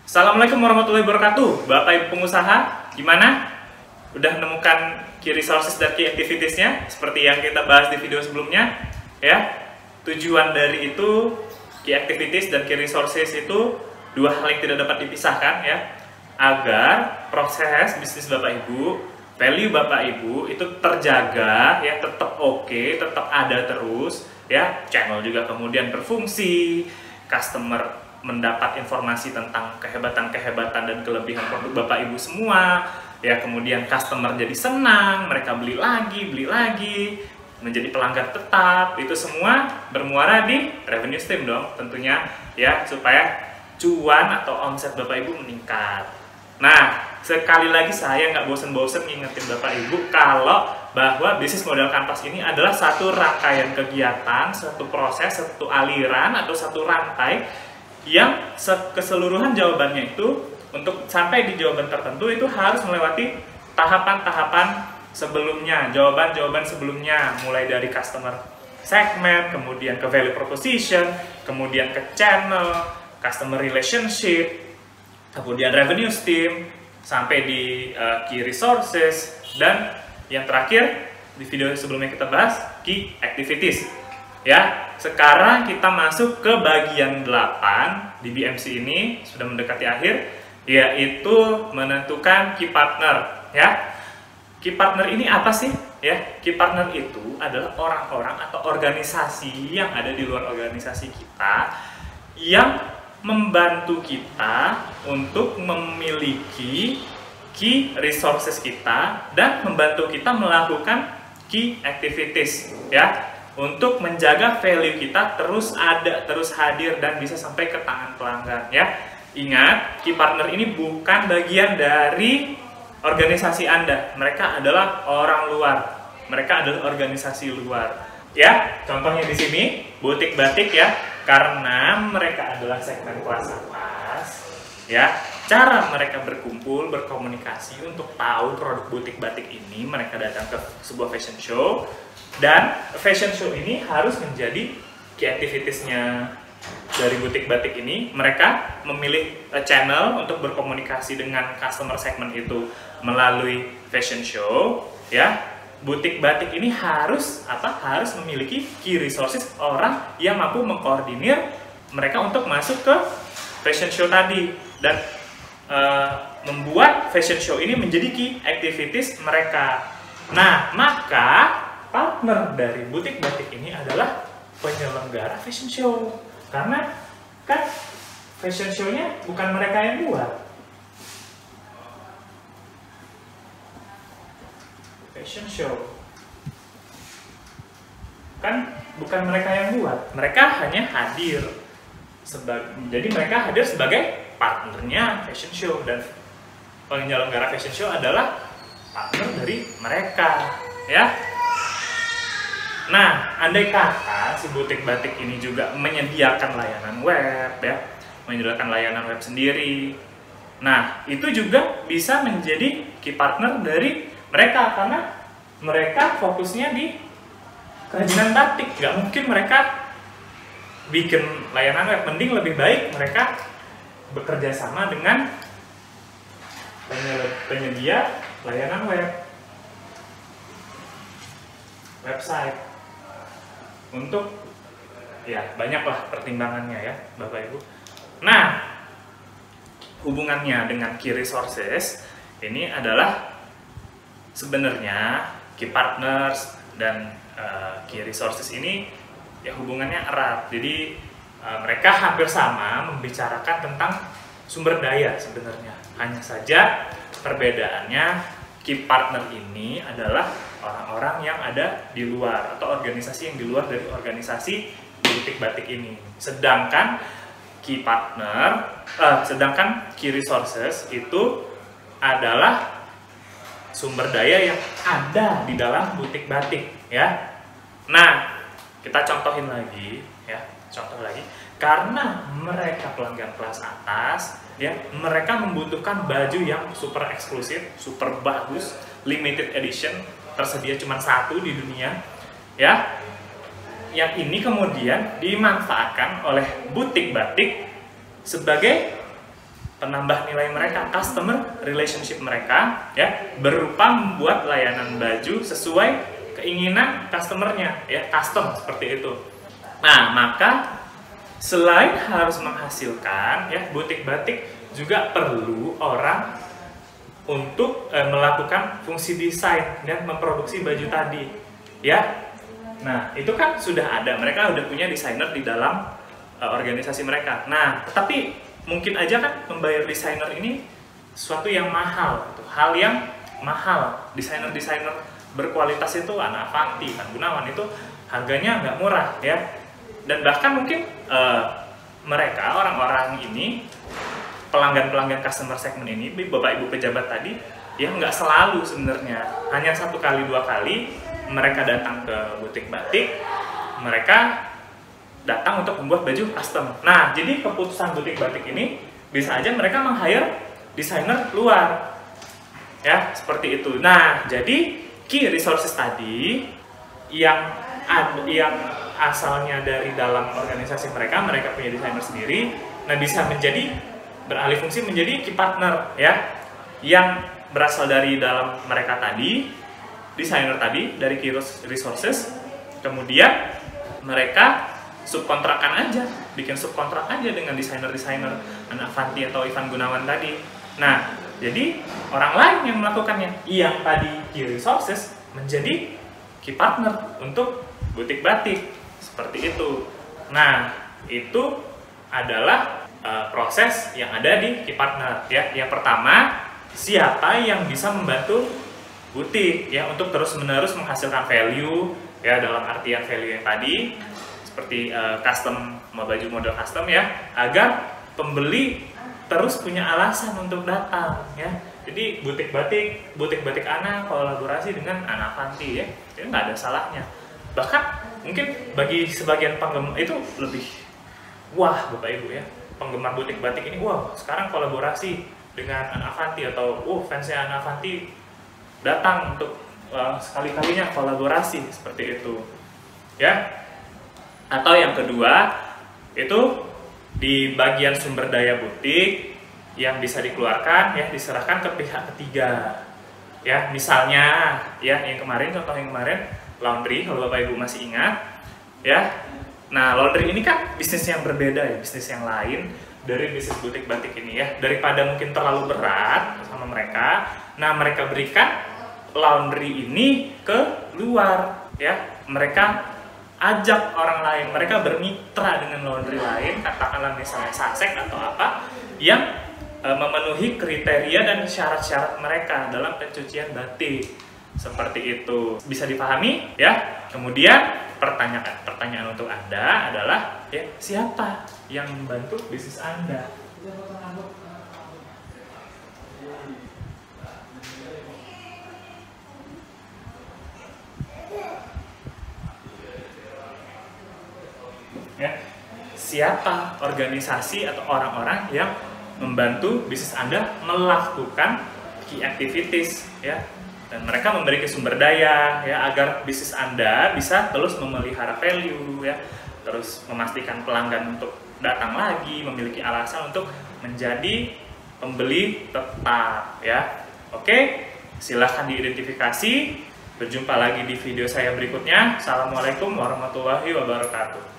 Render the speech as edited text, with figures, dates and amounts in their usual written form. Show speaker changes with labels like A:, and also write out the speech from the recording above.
A: Assalamualaikum warahmatullahi wabarakatuh. Bapak Ibu pengusaha, gimana? Udah menemukan key resources dan key activities-nya seperti yang kita bahas di video sebelumnya? Ya. Tujuan dari itu key activities dan key resources itu dua hal yang tidak dapat dipisahkan ya. Agar proses bisnis Bapak Ibu, value Bapak Ibu itu terjaga ya, tetap oke, tetap ada terus ya. Channel juga kemudian berfungsi, customer mendapat informasi tentang kehebatan-kehebatan dan kelebihan produk Bapak Ibu semua ya, kemudian customer jadi senang, mereka beli lagi, menjadi pelanggan tetap. Itu semua bermuara di revenue stream dong tentunya ya, supaya cuan atau omset Bapak Ibu meningkat. Nah, sekali lagi saya nggak bosen-bosen ngingetin Bapak Ibu kalau bahwa bisnis modal kanvas ini adalah satu rangkaian kegiatan, satu proses, satu aliran atau satu rantai yang keseluruhan jawabannya itu untuk sampai di jawaban tertentu itu harus melewati tahapan-tahapan sebelumnya, jawaban-jawaban sebelumnya, mulai dari customer segment, kemudian ke value proposition, kemudian ke channel, customer relationship, kemudian revenue stream, sampai di key resources, dan yang terakhir di video sebelumnya kita bahas key activities. Ya, sekarang kita masuk ke bagian 8 di BMC ini, sudah mendekati akhir, yaitu menentukan key partner ya. Key partner ini apa sih? Ya, key partner itu adalah orang-orang atau organisasi yang ada di luar organisasi kita yang membantu kita untuk memiliki key resources kita dan membantu kita melakukan key activities ya, untuk menjaga value kita terus ada, terus hadir, dan bisa sampai ke tangan pelanggan ya. Ingat, key partner ini bukan bagian dari organisasi Anda. Mereka adalah orang luar. Mereka adalah organisasi luar. Ya, contohnya di sini butik batik ya, karena mereka adalah segmen kelas atas ya. Cara mereka berkumpul, berkomunikasi untuk tahu produk butik batik ini, mereka datang ke sebuah fashion show. Dan fashion show ini harus menjadi key activities-nya dari butik batik ini. Mereka memilih channel untuk berkomunikasi dengan customer segment itu melalui fashion show ya. Butik batik ini harus harus memiliki key resources, orang yang mampu mengkoordinir mereka untuk masuk ke fashion show tadi dan membuat fashion show ini menjadi key activities mereka. Nah, maka partner dari butik batik ini adalah penyelenggara fashion show, karena kan fashion show-nya bukan mereka yang buat. Fashion show kan bukan mereka yang buat, mereka hanya hadir jadi mereka hadir sebagai partnernya fashion show, dan penyelenggara fashion show adalah partner dari mereka ya. Nah, andai kata si butik batik ini juga menyediakan layanan web ya, menyediakan layanan web sendiri, nah itu juga bisa menjadi key partner dari mereka, karena mereka fokusnya di kerajinan batik. Nggak mungkin mereka bikin layanan web, mending lebih baik mereka bekerja sama dengan penyedia layanan website untuk ya, banyaklah pertimbangannya ya Bapak Ibu. Nah, hubungannya dengan key resources ini adalah sebenarnya key partners dan key resources ini ya hubungannya erat. Jadi mereka hampir sama membicarakan tentang sumber daya sebenarnya. Hanya saja perbedaannya, key partner ini adalah orang-orang yang ada di luar atau organisasi yang di luar dari organisasi butik batik ini. Sedangkan key resources itu adalah sumber daya yang ada di dalam butik batik ya. Nah, kita contohin lagi ya, karena mereka pelanggan kelas atas ya, mereka membutuhkan baju yang super eksklusif, super bagus, limited edition, tersedia cuma satu di dunia ya. Yang ini kemudian dimanfaatkan oleh butik batik sebagai penambah nilai mereka, customer relationship mereka, ya, berupa membuat layanan baju sesuai keinginan customernya, ya, custom seperti itu. Nah, maka selain harus menghasilkan, ya, butik batik juga perlu orang untuk melakukan fungsi desain dan memproduksi baju tadi, ya. Nah, itu kan sudah ada, mereka udah punya desainer di dalam organisasi mereka. Nah, tapi mungkin aja kan membayar desainer ini sesuatu yang mahal, hal yang mahal. Desainer-desainer berkualitas itu anak Avanti, Ivan Gunawan itu harganya nggak murah, ya. Dan bahkan mungkin mereka orang-orang ini, pelanggan-pelanggan customer segment ini, bapak ibu pejabat tadi, ya nggak selalu sebenarnya, hanya 1 kali 2 kali mereka datang ke butik batik, mereka datang untuk membuat baju custom. Nah, jadi keputusan butik batik ini bisa aja mereka meng-hire desainer luar, ya, seperti itu. Nah, jadi key resources tadi yang asalnya dari dalam organisasi mereka punya desainer sendiri, nah bisa menjadi beralih fungsi menjadi key partner, ya, yang berasal dari dalam mereka tadi, desainer tadi dari key resources, kemudian mereka subkontrakan aja, bikin subkontrak aja dengan desainer-desainer anak Avanti atau Ivan Gunawan tadi. Nah, jadi orang lain yang melakukannya, yang tadi key resources menjadi key partner untuk butik batik, seperti itu. Nah, itu adalah proses yang ada di key partner, ya. Yang pertama, siapa yang bisa membantu butik, ya, untuk terus-menerus menghasilkan value, ya, dalam artian value yang tadi, seperti custom, baju model custom, ya, agar pembeli terus punya alasan untuk datang, ya. Jadi butik batik Ana kolaborasi dengan Ana Avanti, ya, itu nggak ada salahnya. Bahkan mungkin bagi sebagian penggemar itu lebih wah, bapak ibu, ya, penggemar butik batik ini, wah, sekarang kolaborasi dengan Ana Avanti, atau fansnya Ana Avanti datang untuk sekali-kalinya kolaborasi, seperti itu, ya. Atau yang kedua, itu di bagian sumber daya butik yang bisa dikeluarkan, ya, diserahkan ke pihak ketiga, ya. Misalnya, ya, contoh yang kemarin laundry, kalau bapak ibu masih ingat, ya. Nah, laundry ini kan bisnis yang berbeda, ya, bisnis yang lain dari bisnis butik batik ini, ya. Daripada mungkin terlalu berat sama mereka, nah mereka berikan laundry ini ke luar, ya. Mereka ajak orang lain, mereka bermitra dengan laundry lain, katakanlah misalnya Sasek atau apa, yang memenuhi kriteria dan syarat-syarat mereka dalam pencucian batik, seperti itu. Bisa dipahami, ya? Kemudian pertanyaan untuk Anda adalah, ya, siapa yang membantu bisnis Anda? Ya, siapa organisasi atau orang-orang yang membantu bisnis Anda melakukan key activities, ya, dan mereka memberi sumber daya, ya, agar bisnis Anda bisa terus memelihara value, ya, terus memastikan pelanggan untuk datang lagi, memiliki alasan untuk menjadi pembeli tetap, ya. Oke, silahkan diidentifikasi. Berjumpa lagi di video saya berikutnya. Assalamualaikum warahmatullahi wabarakatuh.